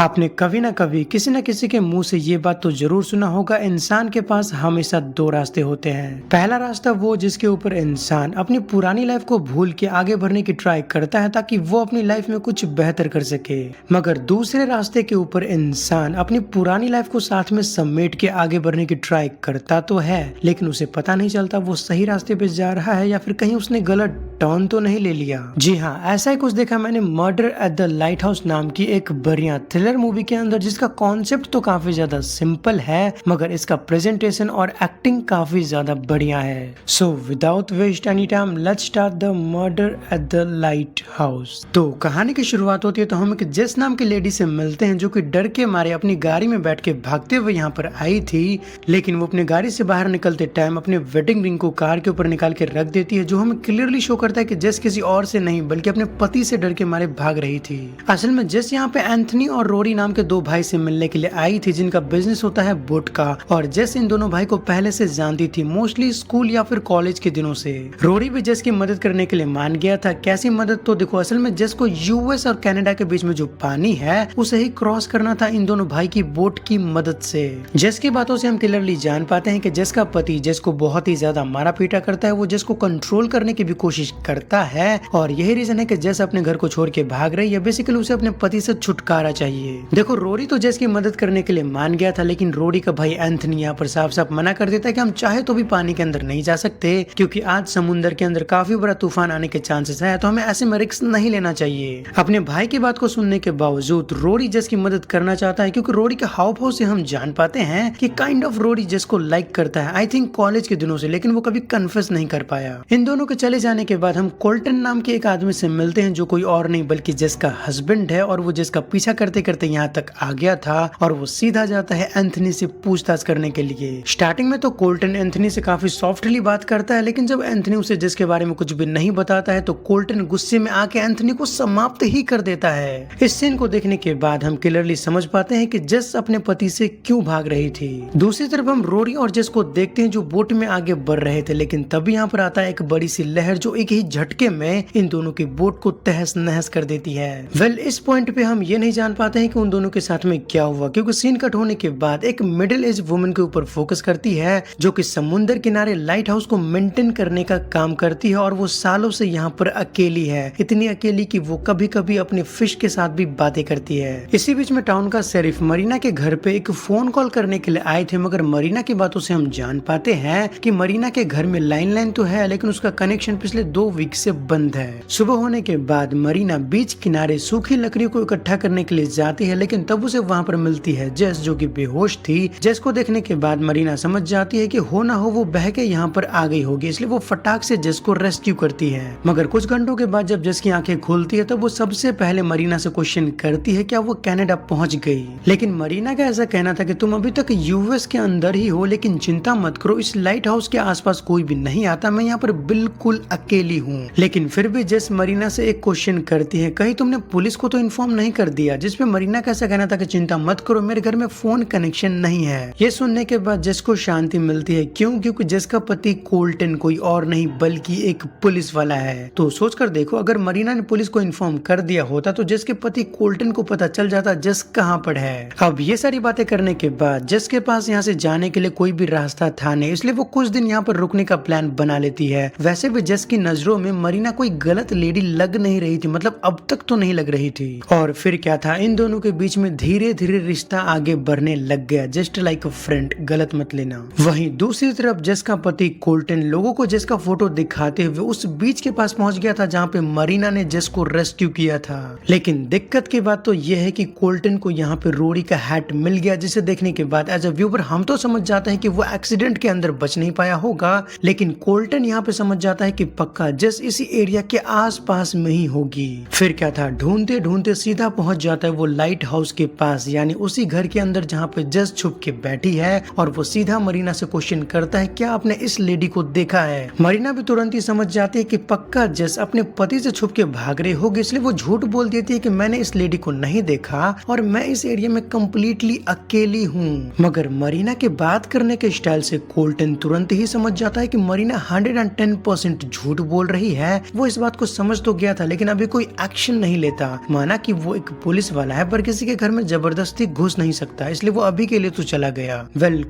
आपने कभी ना कभी किसी न किसी के मुंह से ये बात तो जरूर सुना होगा, इंसान के पास हमेशा दो रास्ते होते हैं। पहला रास्ता वो जिसके ऊपर इंसान अपनी पुरानी लाइफ को भूल के आगे बढ़ने की ट्राई करता है ताकि वो अपनी लाइफ में कुछ बेहतर कर सके। मगर दूसरे रास्ते के ऊपर इंसान अपनी पुरानी लाइफ को साथ में समेट के आगे बढ़ने की ट्राई करता तो है, लेकिन उसे पता नहीं चलता वो सही रास्ते पे जा रहा है या फिर कहीं उसने गलत टर्न तो नहीं ले लिया। जी हाँ, ऐसा ही कुछ देखा मैंने murder at the light house नाम की एक बढ़िया थ्रिलर मूवी के अंदर, जिसका कॉन्सेप्ट तो काफी ज्यादा सिंपल है मगर इसका प्रेजेंटेशन और एक्टिंग काफी ज्यादा बढ़िया है। So without waste any time let's start the murder at the lighthouse. तो कहानी की शुरुआत होती है तो हम एक जेस नाम की लेडी से मिलते हैं जो कि डर के मारे अपनी गाड़ी में बैठ के भागते हुए यहाँ पर आई थी, लेकिन वो अपनी गाड़ी से बाहर निकलते टाइम अपने वेडिंग रिंग को कार के ऊपर निकाल के रख देती है, जो हमें क्लियरली शो करता है कि जेस किसी और से नहीं बल्कि अपने पति से डर के मारे भाग रही थी। असल में जेस यहाँ पे एंथनी और रोरी नाम के दो भाई से मिलने के लिए आई थी जिनका बिजनेस होता है बोट का, और जेस इन दोनों भाई को पहले से जानती थी, मोस्टली स्कूल या फिर कॉलेज के दिनों से। रोरी भी जेस की मदद करने के लिए मान गया था। कैसी मदद तो देखो, असल में जेस को यूएस और कनाडा के बीच में जो पानी है उसे ही क्रॉस करना था इन दोनों भाई की बोट की मदद से। जेस की बातों से हम क्लियरली जान पाते हैं कि जेस का पति जेस को बहुत ही ज्यादा मारा पीटा करता है, वो जेस को कंट्रोल करने की भी कोशिश करता है और यही रीजन है कि जेस अपने घर को छोड़ के भाग रही है। बेसिकली उसे अपने पति से छुटकारा चाहिए। देखो, रोरी तो जेस की मदद करने के लिए मान गया था, लेकिन रोरी का भाई एंथनी यहाँ पर साफ साफ मना कर देता है कि हम चाहे तो भी पानी के अंदर नहीं जा सकते क्योंकि आज समुद्र के अंदर काफी बड़ा तूफान आने के चांसेस है, तो हमें ऐसे में रिस्क नहीं लेना चाहिए। अपने भाई की बात को सुनने के बावजूद रोरी जेस की मदद करना चाहता है क्योंकि रोरी के हाव भाव से हम जान पाते हैं कि काइंड ऑफ रोरी जेस को लाइक करता है, आई थिंक कॉलेज के दिनों से, लेकिन वो कभी कन्फेस नहीं कर पाया। इन दोनों के चले जाने के बाद हम कोल्टन नाम के एक आदमी से मिलते हैं जो कोई और नहीं बल्कि जेस का हस्बैंड है, और वो जेस का पीछा करते करते यहाँ तक आ गया था और वो सीधा जाता है एंथनी से पूछताछ करने के लिए। स्टार्टिंग में तो कोल्टन एंथनी से काफी सॉफ्टली बात करता है, लेकिन जब एंथनी उसे जेस के बारे में कुछ भी नहीं बताता है तो कोल्टन गुस्से में आके एंथनी को समाप्त ही कर देता है। इस सीन को देखने के बाद हम क्लियरली समझ पाते हैं कि जेस अपने पति से क्यों भाग रही थी। दूसरी तरफ हम रोरी और जेस को देखते हैं जो बोट में आगे बढ़ रहे थे, लेकिन तभी यहाँ पर आता है एक बड़ी सी लहर जो एक ही झटके में इन दोनों की बोट को तहस नहस कर देती है। वेल, इस पॉइंट पे हम ये नहीं जान पाते हैं कि उन दोनों के साथ में क्या हुआ, क्योंकि सीन कट होने के बाद एक मिडिल एज वुमन के ऊपर फोकस करती है जो कि समुद्र किनारे लाइट हाउस को मेंटेन करने का काम करती है, और वो सालों से यहाँ पर अकेली है, इतनी अकेली कि वो कभी कभी अपने फिश के साथ भी बातें करती है। इसी बीच में टाउन का शेरिफ मरीना के घर पे एक फोन कॉल करने के लिए आए थे, मगर मरीना की बातों से हम जान पाते हैं कि मरीना के घर में लाइन तो है लेकिन उसका कनेक्शन पिछले 2 वीक से बंद है। सुबह होने के बाद मरीना बीच किनारे सूखी लकड़ियों को इकट्ठा करने के लिए जाती है, लेकिन तब उसे वहाँ पर मिलती है जेस जो कि बेहोश थी। जेस को देखने के बाद मरीना समझ जाती है कि हो ना हो वो बह के यहाँ पर आ गई होगी, इसलिए वो फटाक से जेस को रेस्क्यू करती है। मगर कुछ घंटों के बाद जब जेस की आंखें खुलती है तब वो सबसे पहले मरीना से क्वेश्चन करती है क्या वो कनाडा पहुंच गई। लेकिन मरीना का ऐसा कहना था कि तुम अभी तक यूएस के अंदर ही हो, लेकिन चिंता मत करो, इस लाइट हाउस के आसपास कोई भी नहीं आता, मैं यहाँ पर बिल्कुल अकेली हूँ। लेकिन फिर भी जेस मरीना से एक क्वेश्चन करती है, कहीं तुमने पुलिस को तो इन्फॉर्म नहीं कर दिया, जिसपे मरीना का ऐसा कहना था कि चिंता मत करो, मेरे घर में फोन कनेक्शन नहीं है। ये सुनने के बाद जेस को शांति मिलती है। क्यों? क्योंकि जेस का पति कोल्टन कोई और नहीं बल्कि एक पुलिस वाला है। तो सोच कर देखो, अगर मरीना ने पुलिस को इन्फॉर्म कर दिया होता तो जेस के पति कोल्टन को पता चल जाता जेस कहाँ पर है। अब ये सारी बातें करने के बाद जेस के पास यहाँ से जाने के लिए कोई भी रास्ता था नहीं, इसलिए वो कुछ दिन यहाँ पर रुकने का प्लान बना लेती है। वैसे भी जेस की नजरों में मरीना कोई गलत लेडी लग नहीं रही थी, मतलब अब तक तो नहीं लग रही थी। और फिर क्या था, इन दोनों के बीच में धीरे धीरे रिश्ता आगे बढ़ने लग गया, जस्ट लाइक अ फ्रेंड, गलत मत लेना। वहीं दूसरी तरफ जेस का पति कोल्टन लोगों को जेस का फोटो दिखाते हुए उस बीच के पास पहुंच गया था जहाँ पे मरीना ने जेस को रेस्क्यू किया था। लेकिन दिक्कत की बात तो यह है कि कोल्टन को यहाँ पे रोरी का हैट मिल गया, जिसे देखने के बाद एज अ व्यूअर हम तो समझ जाते हैं कि वो एक्सीडेंट के अंदर बच नहीं पाया होगा, लेकिन कोल्टन यहाँ पे समझ जाता है कि पक्का जेस इसी एरिया के आसपास में ही होगी। फिर क्या था, ढूंढते ढूंढते सीधा पहुंच जाता है वो लाइट हाउस के पास, यानी उसी घर के अंदर जहाँ पे जेस छुप के बैठी है, और वो सीधा मरीना से क्वेश्चन करता है क्या आपने इस लेडी को देखा है। मरीना भी तुरंत ही समझ जाती है कि पक्का जेस अपने पति से छुप के भाग रही होगी, इसलिए वो झूठ बोल देती है कि मैंने इस लेडी को नहीं देखा और मैं इस एरिया में कम्प्लीटली अकेली हूँ। मगर मरीना के बात करने के स्टाइल से कोल्टन तुरंत ही समझ जाता है कि मरीना 110% झूठ बोल रही है। वो इस बात को समझ तो गया था लेकिन अभी कोई एक्शन नहीं लेता। माना कि वो एक पुलिस वाला है पर किसी के घर में जबरदस्ती घुस नहीं सकता, इसलिए वो अभी के लिए तो चला गया।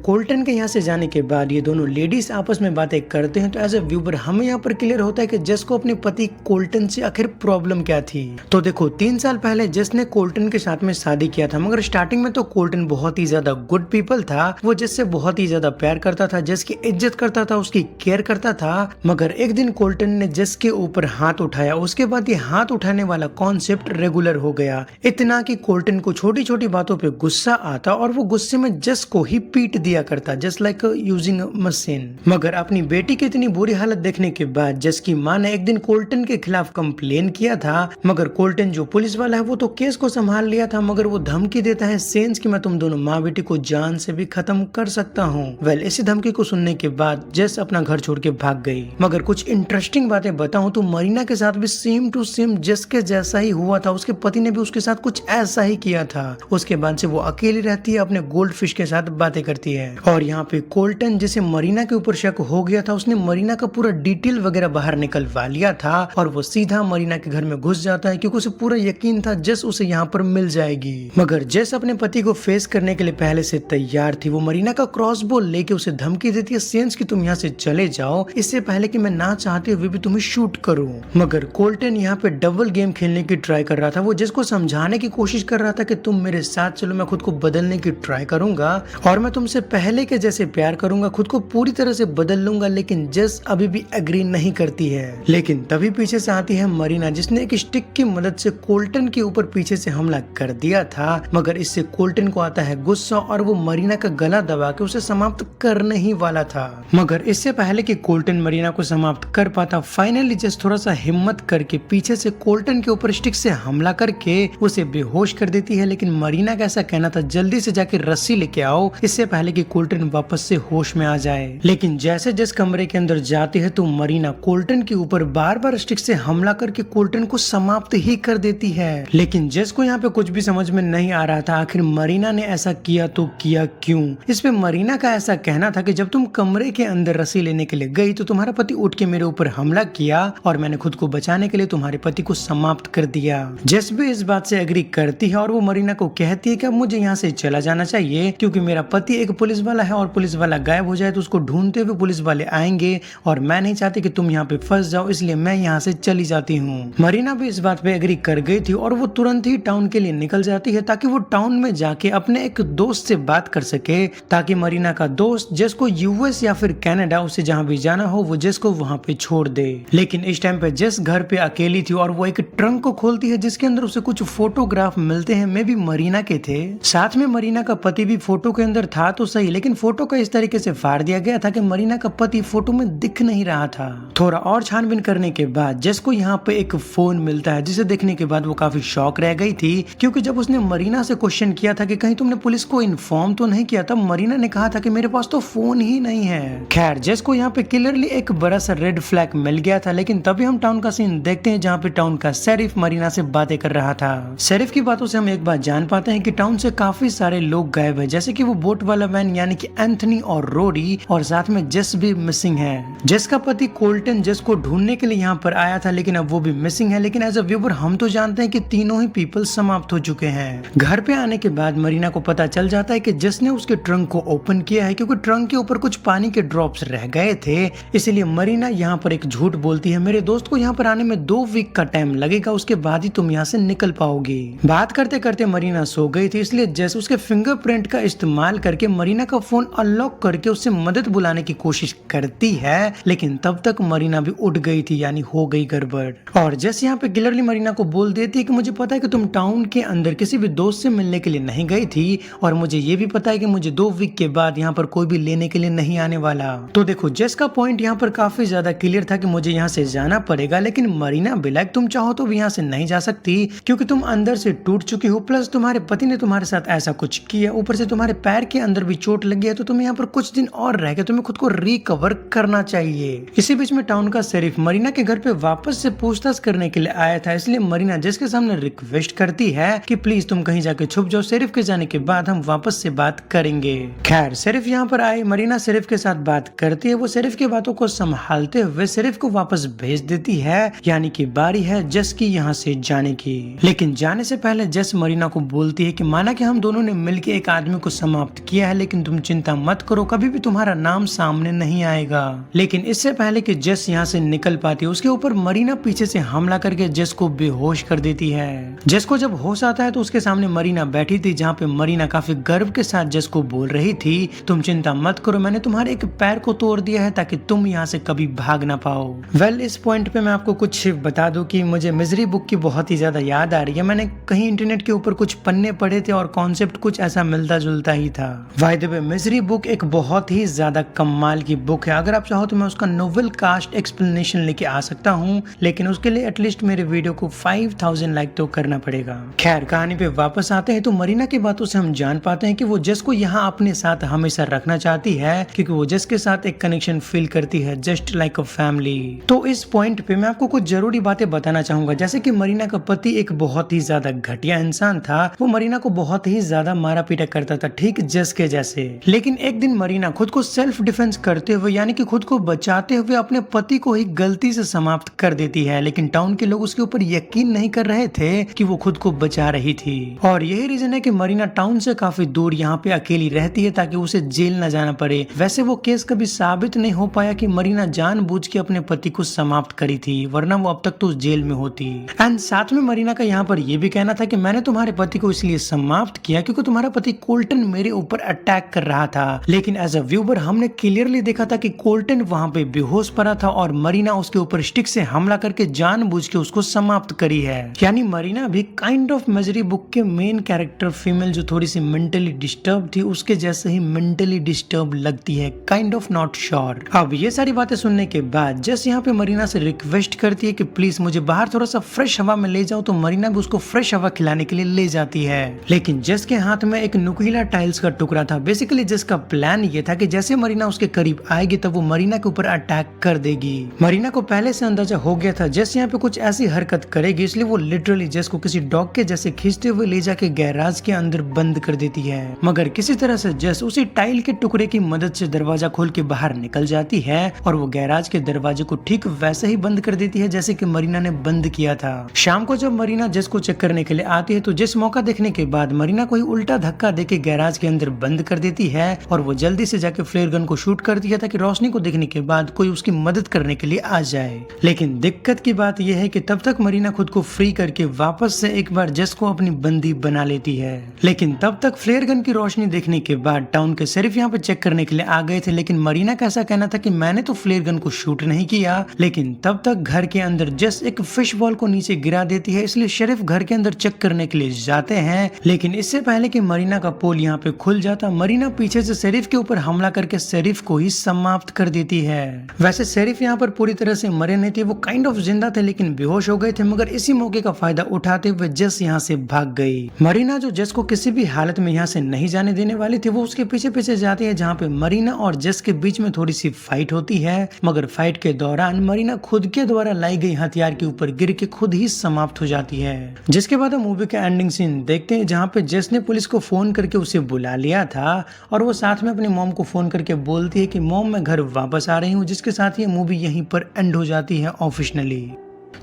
कोल्टन के यहाँ से जाने के बाद ये दोनों लेडीज आपस में बातें करते हैं, तो एज ए व्यूवर हमें यहाँ पर क्लियर होता है कि जस को अपने पति कोल्टन से आखिर प्रॉब्लम क्या थी। तो देखो 3 साल पहले जस ने कोल्टन के साथ में शादी किया था, मगर स्टार्टिंग में तो कोल्टन बहुत ही ज्यादा गुड पीपल था, वो जस से बहुत ही ज्यादा प्यार करता था, जस की इज्जत करता था, उसकी केयर करता था। मगर एक दिन कोल्टन ने जस के ऊपर हाथ उठाया, उसके बाद ये हाथ उठाने वाला कॉन्सेप्ट रेगुलर हो गया, इतना कि कोल्टन को छोटी छोटी बातों पे गुस्सा आता और वो गुस्से में जस को ही पीट दिया करता, जस्ट लाइक यूजिंग मशीन। मगर अपनी बेटी की इतनी बुरी हालत देखने के बाद जस की माँ ने एक दिन कोल्टन के खिलाफ कंप्लेन किया था, मगर कोल्टन जो पुलिस वाला है वो तो केस को संभाल लिया था, मगर वो धमकी देता है सेंस कि मैं तुम दोनों माँ बेटी को जान से भी खत्म कर सकता हूँ। इसी धमकी को सुनने के बाद जस अपना घर छोड़ के भाग गई। मगर कुछ इंटरेस्टिंग बातें बताऊं तो मरीना के साथ भी सेम टू सेम जस के जैसा ही हुआ था, उसके पति ने भी उसके साथ कुछ ऐसा ही किया था। उसके बाद से वो अकेली रहती है, अपने गोल्ड फिश के साथ बातें करती है। और यहाँ पे कोल्टन जिसे मरीना के ऊपर शक हो गया था, उसने मरीना का पूरा डिटेल वगैरह बाहर निकलवा लिया था और वो सीधा मरीना के घर में घुस जाता है, क्योंकि उसे पूरा यकीन था जस उसे यहाँ पर मिल जाएगी। मगर जस अपने पति को फेस करने के लिए पहले से तैयार थी। वो मरीना का क्रॉसबो लेके उसे धमकी देती है, सेंस कि तुम यहाँ से चले जाओ, इससे पहले कि मैं ना चाहते हुए भी तुम्हें शूट करूं। मगर कोल्टन यहाँ पे डबल गेम खेलने की ट्राई कर रहा था। वो जिसको समझाने की कोशिश कर रहा था कि तुम मेरे साथ चलो, मैं खुद को बदलने की ट्राई करूंगा और मैं तुमसे पहले के जैसे प्यार करूंगा, खुद को पूरी तरह से बदल लूंगा। लेकिन जस अभी भी एग्री नहीं करती है। लेकिन तभी पीछे से आती है मरीना, जिसने एक स्टिक की मदद से कोल्टन के ऊपर पीछे से हमला कर दिया था। मगर इससे कोल्टन को आता है गुस्सा और वो मरीना का गला दबा के उसे समाप्त करने ही वाला था। मगर इससे पहले कि कोल्टन मरीना को समाप्त कर पाता, फाइनली जस थोड़ा सा हिम्मत करके पीछे से कोल्टन के ऊपर स्टिक से हमला करके उसे बेहोश कर देती है। लेकिन मरीना का ऐसा कहना था जल्दी से जाके रस्सी लेके आओ, इससे पहले कि कोल्टन वापस से होश में आ जाए। लेकिन जैसे जस कमरे के अंदर जाती है तो मरीना कोल्टन के ऊपर बार बार स्टिक से हमला करके कोल्टन को समाप्त ही कर देती है। लेकिन जस को यहाँ पे कुछ भी समझ में नहीं आ रहा था, आखिर मरीना ने ऐसा किया तो किया क्यों। इस पे मरीना का ऐसा कहना था कि जब तुम कमरे के अंदर रस्सी लेने के लिए गई तो तुम्हारा पति उठ के मेरे ऊपर हमला किया और मैंने खुद को बचाने के लिए तुम्हारे पति को समाप्त कर दिया। जस भी इस बात से एग्री करती है और वो मरीना को कहती है कि अब मुझे यहाँ से चला जाना चाहिए, क्योंकि मेरा पति एक पुलिस वाला है और पुलिस वाला गायब हो जाए तो उसको ढूंढते हुए पुलिस वाले आएंगे और मैं नहीं चाहती कि तुम यहाँ पे फंस जाओ, इसलिए मैं यहाँ से चली जाती हूँ। मरीना भी इस बात पे एग्री कर गई थी और वो तुरंत ही टाउन के लिए निकल जाती है, ताकि वो टाउन में जाके अपने एक दोस्त से बात कर सके, ताकि मरीना का दोस्त जस को यूएस या फिर कनाडा, उसे जहाँ भी जाना हो वो जस को वहाँ पे छोड़ दे। लेकिन इस टाइम पे जस घर पे अकेली थी और वो एक ट्रंक को खोलती है जिसके अंदर उसे कुछ फोटोग्राफ मिलते हैं, मे भी मरीना के थे। साथ में मरीना का पति भी फोटो के अंदर था तो सही, लेकिन फोटो को इस तरीके से फाड़ दिया गया था कि मरीना का पति फोटो में दिख नहीं रहा था। थोड़ा और छानबीन करने के बाद जस को यहाँ पे एक फोन मिलता है, जिसे देखने के बाद वो काफी शॉक रह गई थी, क्योंकि जब उसने मरीना से क्वेश्चन किया था कि कहीं तुमने पुलिस को इन्फॉर्म तो नहीं किया, तब मरीना ने कहा था कि मेरे पास तो फोन ही नहीं है। खैर जस को यहाँ पे क्लियरली एक बड़ा सा रेड फ्लैग मिल गया था। लेकिन तभी हम टाउन का सीन देखते हैं जहाँ पे टाउन का शेरिफ मरीना से बातें कर रहा था। शेरिफ की बातों से हम एक बात जान पाते हैं कि टाउन से काफी सारे लोग गायब है, जैसे कि वो बोट वाला मैन यानी कि एंथनी और रोरी, और साथ में जस भी मिसिंग है। जस का पति कोल्टन जस को ढूंढने के लिए यहाँ पर आया था, लेकिन अब वो भी मिसिंग है। लेकिन एज अ व्यूअर हम तो जानते हैं कि तीनों ही पीपल समाप्त हो चुके हैं। घर पे आने के बाद मरीना को पता चल जाता है कि जस ने उसके ट्रंक को ओपन किया है, क्योंकि ट्रंक के ऊपर कुछ पानी के ड्रॉप्स रह गए थे। इसलिए मरीना यहाँ पर एक झूठ बोलती है, मेरे दोस्त को यहाँ पर आने में 2 वीक का टाइम लगेगा, उसके बाद ही तुम यहाँ से निकल पाओगी। बात करते करते मरीना सो गई थी, इसलिए जस उसके फिंगरप्रिंट का इस्तेमाल करके मरीना का फोन अनलॉक करके उससे मदद बुलाने की कोशिश करती है। लेकिन तब तक मरीना भी उठ गई थी, यानी हो गई गड़बड़। और जस यहाँ पे क्लियरली मरीना को बोल देती है कि मुझे पता है कि तुम टाउन के अंदर किसी भी दोस्त से मिलने के लिए नहीं गई थी, और मुझे ये भी पता है कि मुझे 2 वीक के बाद यहाँ पर कोई भी लेने के लिए नहीं आने वाला। तो देखो जस का पॉइंट यहाँ पर काफी ज्यादा क्लियर था कि मुझे यहाँ से जाना पड़ेगा। लेकिन मरीना बिलाक तुम चाहो तो भी यहाँ से नहीं जा सकती, क्योंकि तुम अंदर से टूट चुकी हो, प्लस तुम्हारे पति ने तुम्हारे साथ ऐसा कुछ किया, ऊपर से तुम्हारे पैर के अंदर भी चोट लगी है, तो तुम्हें यहाँ पर कुछ दिन और रह के तुम्हें खुद को रिकवर करना चाहिए। इसी बीच में टाउन का शेरिफ मरीना के घर पे वापस से पूछताछ करने के लिए आया था, इसलिए मरीना जिसके सामने रिक्वेस्ट करती है कि प्लीज तुम कहीं जाके छुप जाओ, शेरिफ के जाने के बाद हम वापस से बात करेंगे। खैर शेरिफ यहाँ पर आए, मरीना शेरिफ के साथ बात करती है, वो शेरिफ की बातों को संभालते हुए शेरिफ को वापस भेज देती है, यानी कि बारी है जस की यहाँ से जाने की। लेकिन जाने से पहले पहले जेस मरीना को बोलती है कि माना कि हम दोनों ने मिलकर एक आदमी को समाप्त किया है, लेकिन तुम चिंता मत करो, कभी भी तुम्हारा नाम सामने नहीं आएगा। लेकिन इससे पहले कि जेस यहाँ से निकल पाती है, उसके ऊपर मरीना पीछे से हमला करके जेस को बेहोश कर देती है। जेस को जब होश आता है तो उसके सामने मरीना बैठी थी, जहाँ पे मरीना काफी गर्व के साथ जेस को बोल रही थी, तुम चिंता मत करो, मैंने तुम्हारे एक पैर को तोड़ दिया है ताकि तुम यहाँ से कभी भाग ना पाओ। वेल, इस पॉइंट पे मैं आपको कुछ बता दूं कि मुझे मिजरी बुक की बहुत ही ज्यादा याद आ रही है। मैंने कहीं इंटरनेट के ऊपर कुछ पन्ने पढ़े थे और कॉन्सेप्ट कुछ ऐसा मिलता जुलता ही था। By the way, misery book एक बहुत ही ज्यादा कमाल की बुक है। अगर आप चाहो तो मैं उसका नोवेल कास्ट एक्सप्लेनेशन लेके आ सकता हूँ, लेकिन उसके लिए एटलीस्ट मेरे वीडियो को 5000 लाइक तो करना पड़ेगा। खैर, कहानी पे वापस आते हैं तो मरीना की बातों से हम जान पाते हैं कि वो जेस को यहाँ अपने साथ हमेशा रखना चाहती है, क्योंकि वो जेस के साथ एक कनेक्शन फील करती है, जस्ट लाइक अ फैमिली। तो इस पॉइंट पे मैं आपको कुछ जरूरी बातें बताना चाहूंगा, जैसे कि मरीना का पति एक बहुत ही ज्यादा घटिया इंसान था। वो मरीना को बहुत ही ज्यादा मारा पीटा करता था, ठीक जेस के जैसे। लेकिन एक दिन मरीना खुद को सेल्फ डिफेंस करते हुए, यानी कि खुद को बचाते हुए, अपने पति को ही गलती से समाप्त कर देती है। लेकिन टाउन के लोग उसके ऊपर यकीन नहीं कर रहे थे कि वो खुद को बचा रही थी, और यही रीजन है कि मरीना टाउन से काफी दूर यहाँ पे अकेली रहती है ताकि उसे जेल न जाना पड़े। वैसे वो केस कभी साबित नहीं हो पाया कि मरीना जानबूझ के अपने पति को समाप्त करी थी, वरना वो अब तक तो जेल में होती। एंड साथ में मरीना का यहाँ पर यह भी कहना था कि मैंने तुम्हारे पति को इसलिए समाप्त किया क्योंकि तुम्हारा पति कोल्टन मेरे ऊपर अटैक कर रहा था। लेकिन एज अ व्यूअर हमने क्लियरली देखा था कि कोल्टन वहाँ पे बेहोश पड़ा था और मरीना उसके ऊपर स्टिक से हमला करके जानबूझ के उसको समाप्त करी है। यानी मरीना भी काइंड ऑफ मिजरी बुक के मेन कैरेक्टर फीमेल जो थोड़ी सी मेंटली डिस्टर्ब थी, उसके जैसे ही मेंटली डिस्टर्ब लगती है, काइंड ऑफ नॉट श्योर। अब ये सारी बातें सुनने के बाद जस यहाँ पे मरीना से रिक्वेस्ट करती है कि प्लीज मुझे बाहर थोड़ा सा फ्रेश हवा में ले जाओ, तो मरीना भी उसको फ्रेश हवा खिलाने के लिए ले जाती है। लेकिन जस के हाथ में एक नुकीला टाइल्स का टुकड़ा था। बेसिकली जस का प्लान ये था कि जैसे मरीना उसके करीब आएगी तब वो मरीना के ऊपर अटैक कर देगी। मरीना को पहले से अंदाजा हो गया था जस यहाँ पे कुछ ऐसी हरकत करेगी, इसलिए वो लिटरली जस को किसी डॉग के जैसे खींचते हुए ले जाके गैराज के अंदर बंद कर देती है। मगर किसी तरह से जस उसी टाइल के टुकड़े की मदद से दरवाजा खोल के बाहर निकल जाती है और वो गैराज के दरवाजे को ठीक वैसे ही बंद कर देती है जैसे कि मरीना ने बंद किया था। शाम को जब मरीना जस को चेक करने के लिए आती है तो जिस मौका देखने के बाद मरीना को ही उल्टा धक्का देके गैराज के अंदर बंद कर देती है और वो जल्दी से जाके फ्लेयर गन को शूट कर दिया ताकि रोशनी को देखने के बाद कोई उसकी मदद करने के लिए आ जाए। लेकिन दिक्कत की बात यह है कि तब तक मरीना खुद को फ्री करके वापस से एक बार जस को अपनी बंदी बना लेती है। लेकिन तब तक फ्लेयर गन की रोशनी देखने के बाद टाउन के शेरिफ यहाँ पे चेक करने के लिए आ गए थे, लेकिन मरीना का ऐसा कहना था कि मैंने तो फ्लेयर गन को शूट नहीं किया। लेकिन तब तक घर के अंदर जस एक फिश बॉल को नीचे गिरा देती है, इसलिए शेरिफ घर के अंदर चेक करने के लिए जाते हैं। लेकिन इससे पहले कि मरीना का पोल यहाँ पे खुल जाता, मरीना पीछे से शेरिफ के ऊपर हमला करके शेरिफ को ही समाप्त कर देती है। वैसे शेरिफ यहाँ पर पूरी तरह से मरे नहीं थे, वो काइंड ऑफ जिंदा थे लेकिन बेहोश हो गए थे, मगर इसी मौके का फायदा उठाते हुए जस यहाँ से भाग गई। मरीना जो जस को किसी भी हालत में यहाँ से नहीं जाने देने वाली थी, वो उसके पीछे पीछे जाती है, जहाँ पे मरीना और जस के बीच में थोड़ी सी फाइट होती है। मगर फाइट के दौरान मरीना खुद के द्वारा लाई गई हथियार के ऊपर गिर के खुद ही समाप्त हो जाती है। जिसके बाद हम मूवी का एंडिंग सीन देखते हैं, जहाँ पे जस ने पुलिस को फोन करके उसे बुला लिया था और वो साथ में अपनी मॉम को फोन करके बोलती है कि मॉम मैं घर वापस आ रही हूँ, जिसके साथ ये मूवी यहीं पर एंड हो जाती है ऑफिशियली।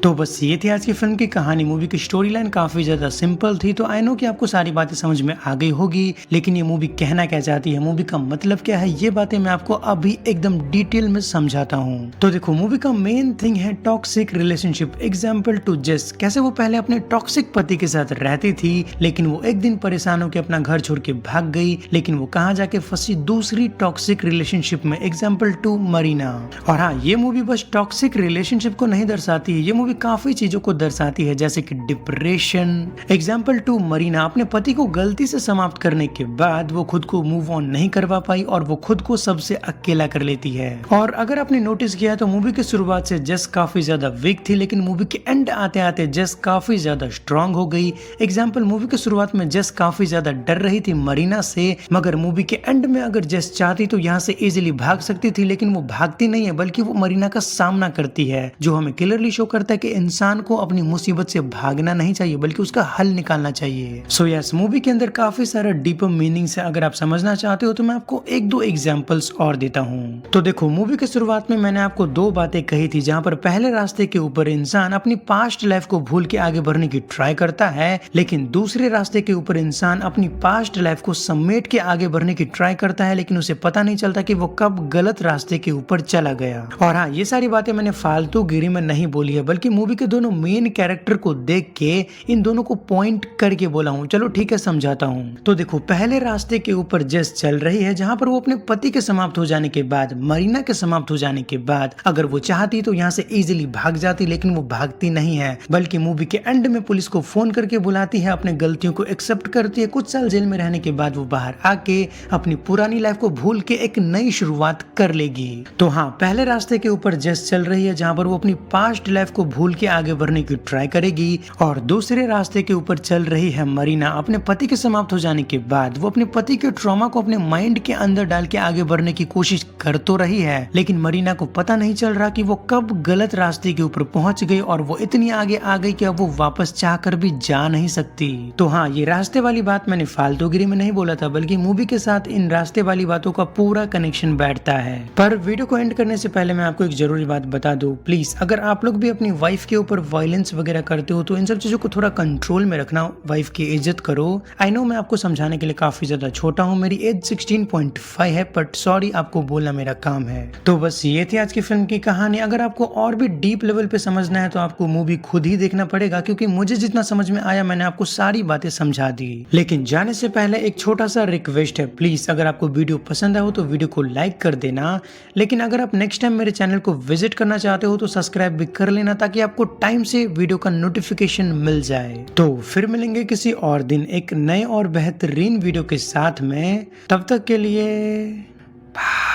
तो बस ये थी आज की फिल्म की कहानी। मूवी की स्टोरी लाइन काफी ज्यादा सिंपल थी, तो आई नो कि आपको सारी बातें समझ में आ गई होगी, लेकिन ये मूवी कहना क्या चाहती है, मूवी का मतलब क्या है, ये बातें मैं आपको अभी एकदम डिटेल में समझाता हूँ। तो देखो, मूवी का मेन थिंग है टॉक्सिक रिलेशनशिप। एग्जाम्पल टू जस, कैसे वो पहले अपने टॉक्सिक पति के साथ रहती थी, लेकिन वो एक दिन परेशान होकर अपना घर छोड़ के भाग गई, लेकिन वो कहाँ जाके फंसी, दूसरी टॉक्सिक रिलेशनशिप में। Example to Marina. और हाँ, ये मूवी बस टॉक्सिक रिलेशनशिप को नहीं दर्शाती है, ये मूवी काफी चीजों को दर्शाती है, जैसे कि डिप्रेशन। एग्जाम्पल टू मरीना, अपने पति को गलती से समाप्त करने के बाद वो खुद को मूव ऑन नहीं करवा पाई और वो खुद को सबसे अकेला कर लेती है। और अगर आपने नोटिस किया है तो मूवी की शुरुआत से जस काफी ज्यादा वीक थी, लेकिन मूवी के एंड आते आते जस काफी ज्यादा स्ट्रांग हो गई। एग्जाम्पल, मूवी की शुरुआत में जस काफी ज्यादा डर रही थी मरीना से, मगर मूवी के एंड में अगर जस चाहती तो यहाँ से इजिली भाग सकती थी, लेकिन वो भागती नहीं है, बल्कि वो मरीना का सामना करती है, जो हमें क्लियरली शो करता लगता है कि इंसान को अपनी मुसीबत से भागना नहीं चाहिए बल्कि उसका हल निकालना चाहिए। सो यस, मूवी के अंदर काफी सारा डीपर मीनिंग्स है। अगर आप समझना चाहते हो तो मैं आपको एक दो एग्जांपल्स और देता हूँ। तो देखो, मूवी के शुरुआत में मैंने आपको दो बातें कही थी, जहाँ पर पहले रास्ते के ऊपर इंसान अपनी पास्ट लाइफ को भूल के आगे बढ़ने की ट्राई करता है, लेकिन दूसरे रास्ते के ऊपर इंसान अपनी पास्ट लाइफ को समेट के आगे बढ़ने की ट्राई करता है, लेकिन उसे पता नहीं चलता कि वो कब गलत रास्ते के ऊपर चला गया। और हाँ, ये सारी बातें मैंने फालतू गिरी में नहीं बोली है, बल्कि मूवी के दोनों मेन कैरेक्टर को देख के इन दोनों को पॉइंट करके बोला हूँ। चलो ठीक है, समझाता हूँ। तो देखो, पहले रास्ते के ऊपर जेस चल रही है, जहाँ पर वो अपने पति के समाप्त हो जाने के बाद, मरीना के समाप्त हो जाने के बाद, अगर वो चाहती तो यहाँ से इजीली भाग जाती, लेकिन वो भागती नहीं है, बल्कि मूवी के एंड में पुलिस को फोन करके बुलाती है, अपने गलतियों को एक्सेप्ट करती है। कुछ साल जेल में रहने के बाद वो बाहर आके अपनी पुरानी लाइफ को भूल के एक नई शुरुआत कर लेगी। तो हाँ, पहले रास्ते के ऊपर जेस चल रही है, जहाँ पर वो अपनी पास्ट लाइफ को भूल के आगे बढ़ने की ट्राई करेगी, और दूसरे रास्ते के ऊपर चल रही है मरीना। अपने पति के समाप्त हो जाने के बाद वो अपने पति के ट्रॉमा को अपने माइंड के अंदर डाल के आगे बढ़ने की कोशिश कर तो रही है, लेकिन मरीना को पता नहीं चल रहा कि वो कब गलत रास्ते के ऊपर पहुंच गई, और वो इतनी आगे आ गई कि अब वो वापस चाहकर भी जा नहीं सकती। तो हाँ, ये रास्ते वाली बात मैंने फालतूगिरी में नहीं बोला था, बल्कि मूवी के साथ इन रास्ते वाली बातों का पूरा कनेक्शन बैठता है। पर वीडियो को एंड करने से पहले मैं आपको एक जरूरी बात बता दूं, प्लीज अगर आप लोग भी अपनी वाइफ के ऊपर वायलेंस वगैरह करते हो तो इन सब चीजों को थोड़ा कंट्रोल में रखना, वाइफ की इज्जत करो। आई नो मैं आपको समझाने के लिए काफी ज्यादा छोटा हूँ, मेरी एज 16.5 है, बट सॉरी, आपको बोलना मेरा काम है। तो बस ये थी आज की फिल्म की कहानी। अगर आपको और भी डीप लेवल पे समझना है तो आपको मूवी खुद ही देखना पड़ेगा, क्योंकि मुझे जितना समझ में आया मैंने आपको सारी बातें समझा दी। लेकिन जाने से पहले एक छोटा सा रिक्वेस्ट है, प्लीज अगर आपको वीडियो पसंद आया हो तो वीडियो को लाइक कर देना, लेकिन अगर आप नेक्स्ट टाइम मेरे चैनल को विजिट करना चाहते हो तो सब्सक्राइब भी कर लेना, ताकि आपको टाइम से वीडियो का नोटिफिकेशन मिल जाए। तो फिर मिलेंगे किसी और दिन एक नए और बेहतरीन वीडियो के साथ में, तब तक के लिए बाय।